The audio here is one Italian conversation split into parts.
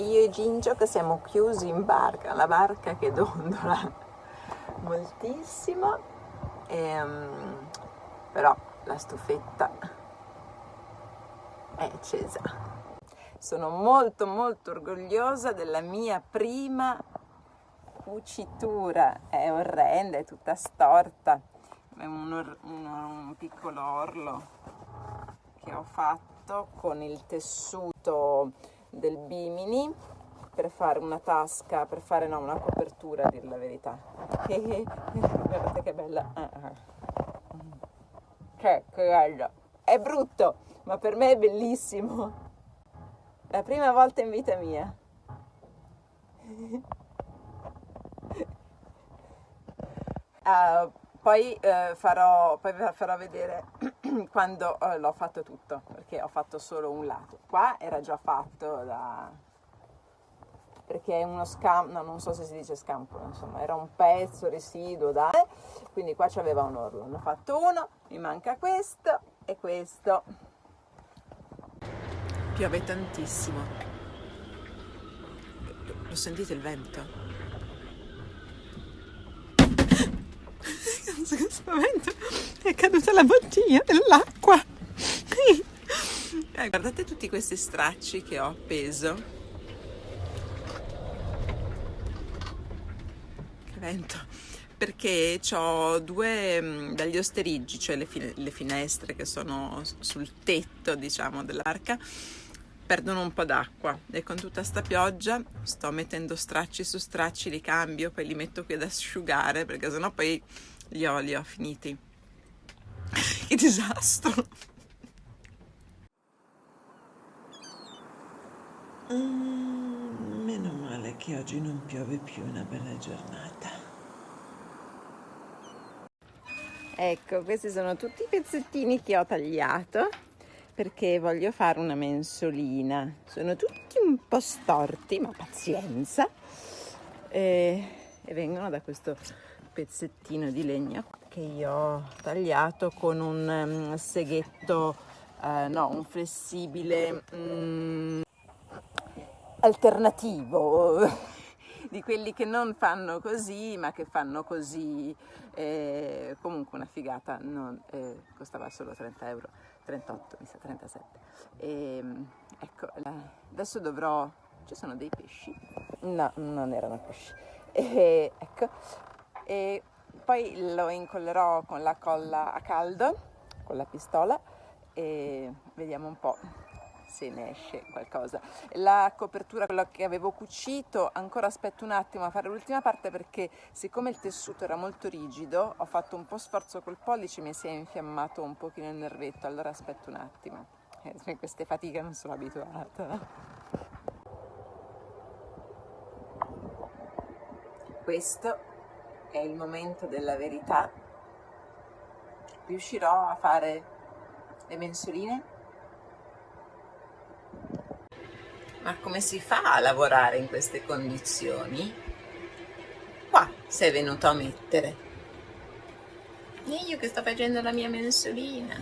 io e Gingio che siamo chiusi in barca, la barca che dondola moltissimo, però la stufetta è accesa. Sono molto molto orgogliosa della mia prima cucitura, è orrenda, è tutta storta, è un piccolo orlo che ho fatto con il tessuto del Bimini per fare una tasca, per fare una copertura, a dir la verità. Guardate che bella, che bello, è brutto, ma per me è bellissimo, la prima volta in vita mia. Poi farò vedere quando l'ho fatto tutto, perché ho fatto solo un lato. Qua era già fatto perché è uno scampo, no, non so se si dice scampolo, insomma, era un pezzo residuo quindi qua c'aveva un orlo. Ne ho fatto uno, mi manca questo e questo. Piove tantissimo. Lo sentite il vento? Che spavento, è caduta la bottiglia dell'acqua. Guardate tutti questi stracci che ho appeso. Che vento, perché ho due dagli osteriggi, cioè le finestre che sono sul tetto, diciamo, dell'arca, perdono un po' d'acqua e con tutta sta pioggia sto mettendo stracci su stracci, li cambio, poi li metto qui ad asciugare perché sennò poi li ho finiti. Che disastro! Meno male che oggi non piove più, una bella giornata. Ecco, questi sono tutti i pezzettini che ho tagliato perché voglio fare una mensolina. Sono tutti un po' storti, ma pazienza. E vengono da questo pezzettino di legno che io ho tagliato con un seghetto, un flessibile alternativo, di quelli che non fanno così ma che fanno così. Comunque una figata, costava solo 30 euro, 38 mi sa, 37. Ecco, adesso ci sono dei pesci? No, non erano pesci. Ecco, e poi lo incollerò con la colla a caldo, con la pistola, e vediamo un po' se ne esce qualcosa. La copertura, quella che avevo cucito, ancora aspetto un attimo a fare l'ultima parte perché siccome il tessuto era molto rigido, ho fatto un po' sforzo col pollice, mi si è infiammato un pochino il nervetto, allora aspetto un attimo. Queste fatiche non sono abituata. Questo è il momento della verità. Riuscirò a fare le mensoline? Ma come si fa a lavorare in queste condizioni? Qua sei venuto a mettere. E io che sto facendo la mia mensolina.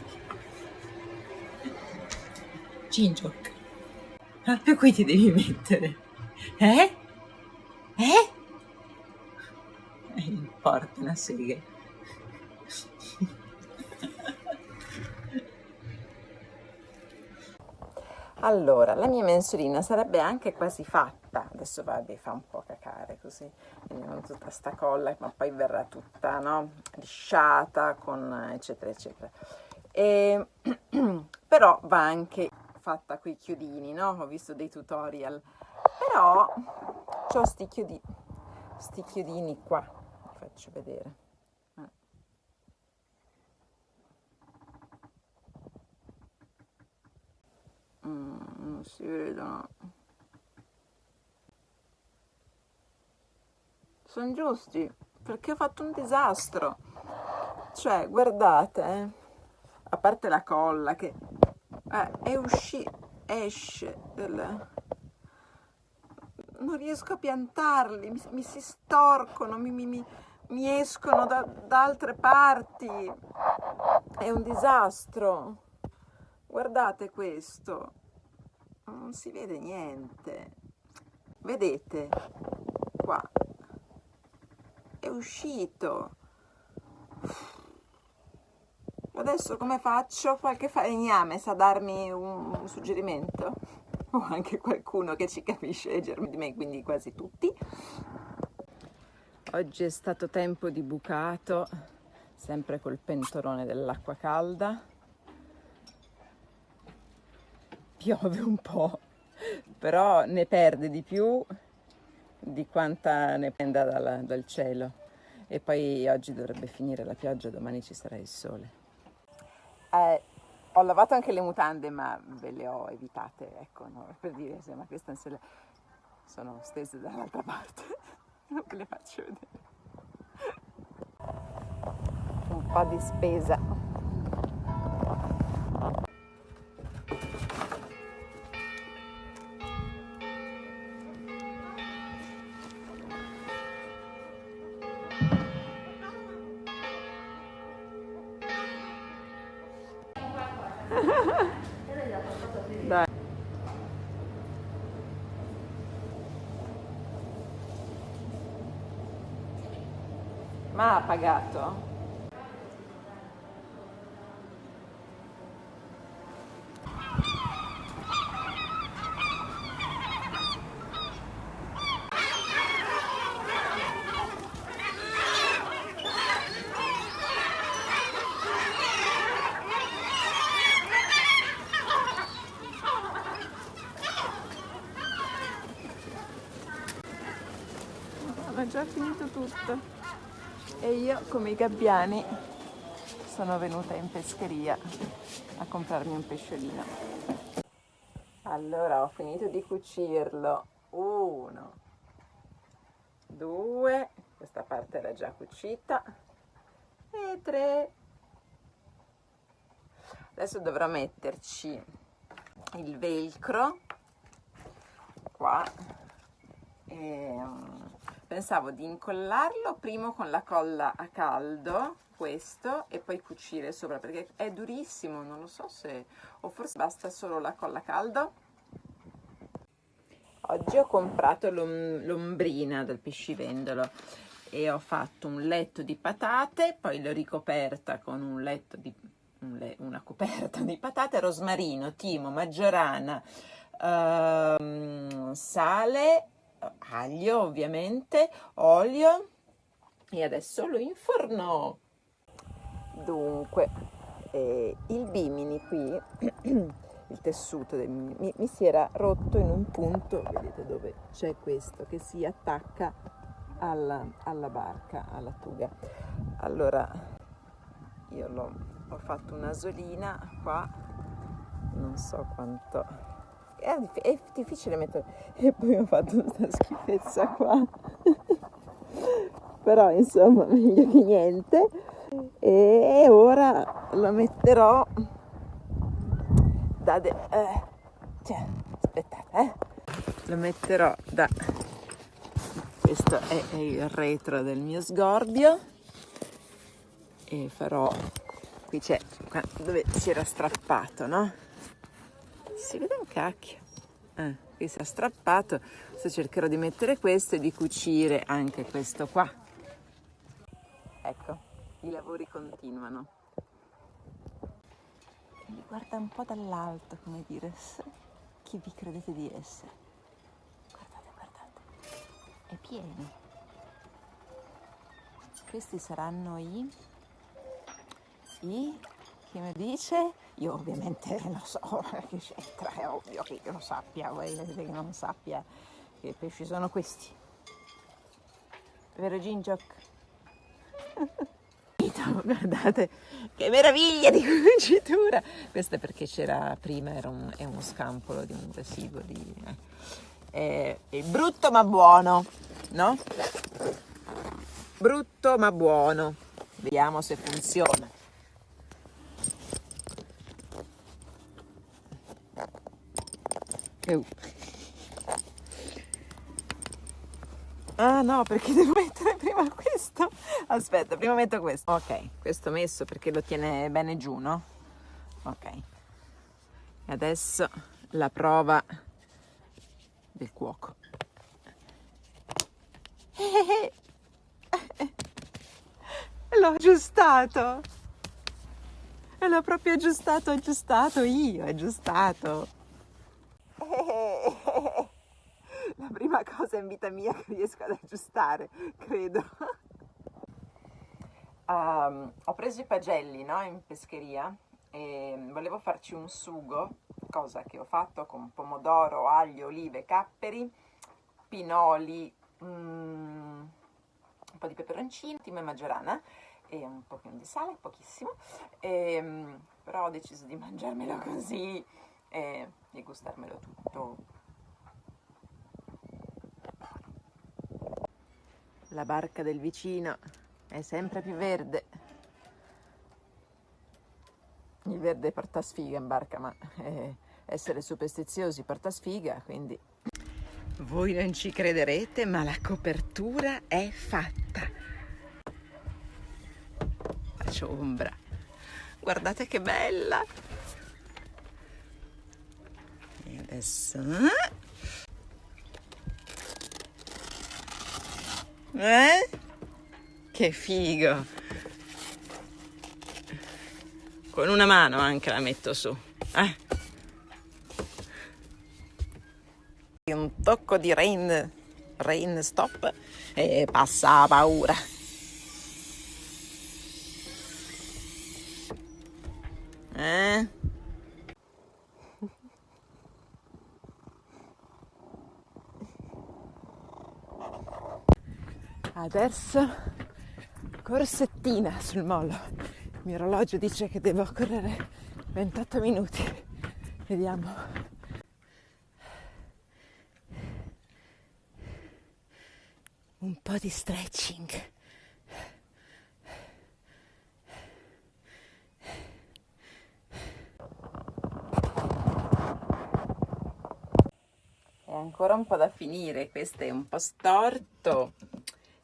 Gingio, proprio qui ti devi mettere. Eh? Porta una sega. Allora, la mia mensolina sarebbe anche quasi fatta. Adesso vabbè, fa un po' cacare così, con tutta sta colla, ma poi verrà tutta, no, lisciata, con eccetera eccetera. Però va anche fatta coi chiodini, no? Ho visto dei tutorial. Però c'ho sti chiodini qua, vi faccio vedere. Non si vedono. Sono giusti, perché ho fatto un disastro. Cioè, guardate, a parte la colla che esce non riesco a piantarli, mi si storcono, mi escono da altre parti. È un disastro. Guardate questo, non si vede niente. vedete qua è uscito. Adesso come faccio? Qualche falegname sa darmi un suggerimento? O anche qualcuno che ci capisce leggermi di me, quindi quasi tutti. Oggi è stato tempo di bucato, sempre col pentolone dell'acqua calda. Piove un po', però ne perde di più di quanta ne prenda dal cielo. E poi oggi dovrebbe finire la pioggia, domani ci sarà il sole. Ho lavato anche le mutande, ma ve le ho evitate, ecco, no? Per dire, ma queste sono stese dall'altra parte, non ve le faccio vedere. Un po' di spesa. Dai. Ma ha pagato? Ho già finito tutto e io, come i gabbiani, sono venuta in pescheria a comprarmi un pesciolino. Allora ho finito di cucirlo. 1, 2, questa parte era già cucita, e 3. Adesso dovrò metterci il velcro qua. Pensavo di incollarlo prima con la colla a caldo, questo, e poi cucire sopra, perché è durissimo, non lo so se... o forse basta solo la colla a caldo. Oggi ho comprato l'ombrina del pescivendolo e ho fatto un letto di patate, poi l'ho ricoperta con una coperta di patate, rosmarino, timo, maggiorana, sale, aglio ovviamente, olio, e adesso lo inforno. Dunque, il bimini qui, il tessuto mi si era rotto in un punto, vedete dove c'è questo che si attacca alla barca, alla tuga. Allora io ho fatto una solina qua, non so quanto... È difficile mettere, e poi ho fatto questa schifezza qua però insomma meglio che niente, e ora lo metterò aspettate, lo metterò questo è il retro del mio sgorbio, e farò, qui c'è dove si era strappato, no? Si vede un cacchio, qui si è strappato. Adesso cercherò di mettere questo e di cucire anche questo qua. Ecco, i lavori continuano. Mi guarda un po' dall'alto, come dire, chi vi credete di essere? Guardate, è pieno. Questi saranno che mi dice? Io ovviamente lo so che c'entra, è ovvio che io lo sappia, voi vedete che non sappia che pesci sono questi. Vero Gingiok? Guardate che meraviglia di cucitura! Questo è perché c'era prima, è uno scampolo di un residuo è brutto ma buono, no? Brutto ma buono. Vediamo se funziona. Ah no, perché devo mettere prima questo? Aspetta, prima metto questo. Ok, questo messo perché lo tiene bene giù, no? Ok. E adesso la prova del cuoco. L'ho aggiustato. E l'ho proprio aggiustato io, aggiustato. La prima cosa in vita mia che riesco ad aggiustare, credo. Ho preso i pagelli, no, in pescheria e volevo farci un sugo, cosa che ho fatto con pomodoro, aglio, olive, capperi, pinoli, un po' di peperoncino, timo e maggiorana e un pochino di sale, pochissimo, però ho deciso di mangiarmelo così e di gustarmelo tutto. La barca del vicino è sempre più verde. Il verde porta sfiga in barca, ma essere superstiziosi porta sfiga, quindi... Voi non ci crederete, ma la copertura è fatta. Faccio ombra. Guardate che bella! E adesso... Che figo! Con una mano anche la metto su. Un tocco di rain stop e passa la paura. Adesso corsettina sul molo. Il mio orologio dice che devo correre 28 minuti. Vediamo. Un po' di stretching. È ancora un po' da finire, questo è un po' storto.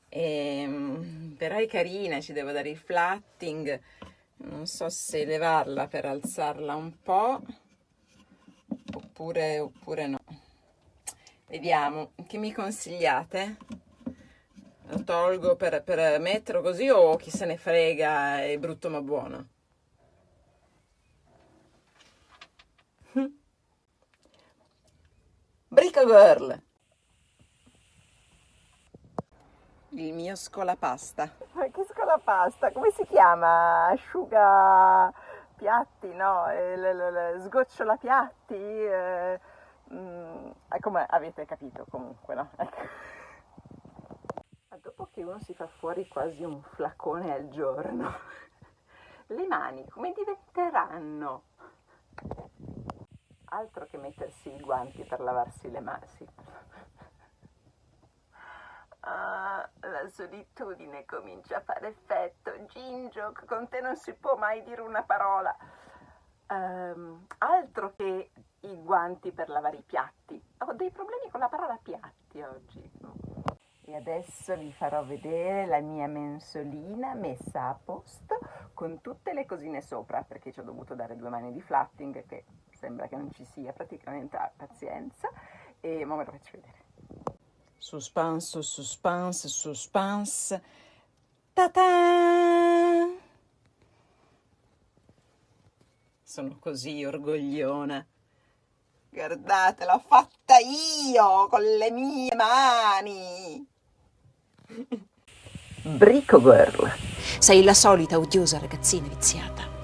Però è carina, ci devo dare il flatting, non so se levarla per alzarla un po' oppure no. Vediamo, che mi consigliate? Lo tolgo per metterlo così o chi se ne frega, è brutto ma buono? Brico Girl! Il mio scolapasta. Ma che scolapasta? Come si chiama? Asciuga piatti, no? Sgocciola piatti? Come avete capito comunque, no? Ecco. Ma dopo che uno si fa fuori quasi un flacone al giorno, le mani come diventeranno? Altro che mettersi i guanti per lavarsi le mani. La solitudine comincia a fare effetto. Gingio, con te non si può mai dire una parola. Altro che i guanti per lavare i piatti. Ho dei problemi con la parola piatti oggi. E adesso vi farò vedere la mia mensolina messa a posto con tutte le cosine sopra, perché ci ho dovuto dare 2 mani di flatting, che sembra che non ci sia praticamente, pazienza. E ora ve lo faccio vedere. Suspense, suspense, suspense. Ta-ta! Sono così orgogliona. Guardate, l'ho fatta io con le mie mani. Brico Girl. Sei la solita odiosa ragazzina viziata.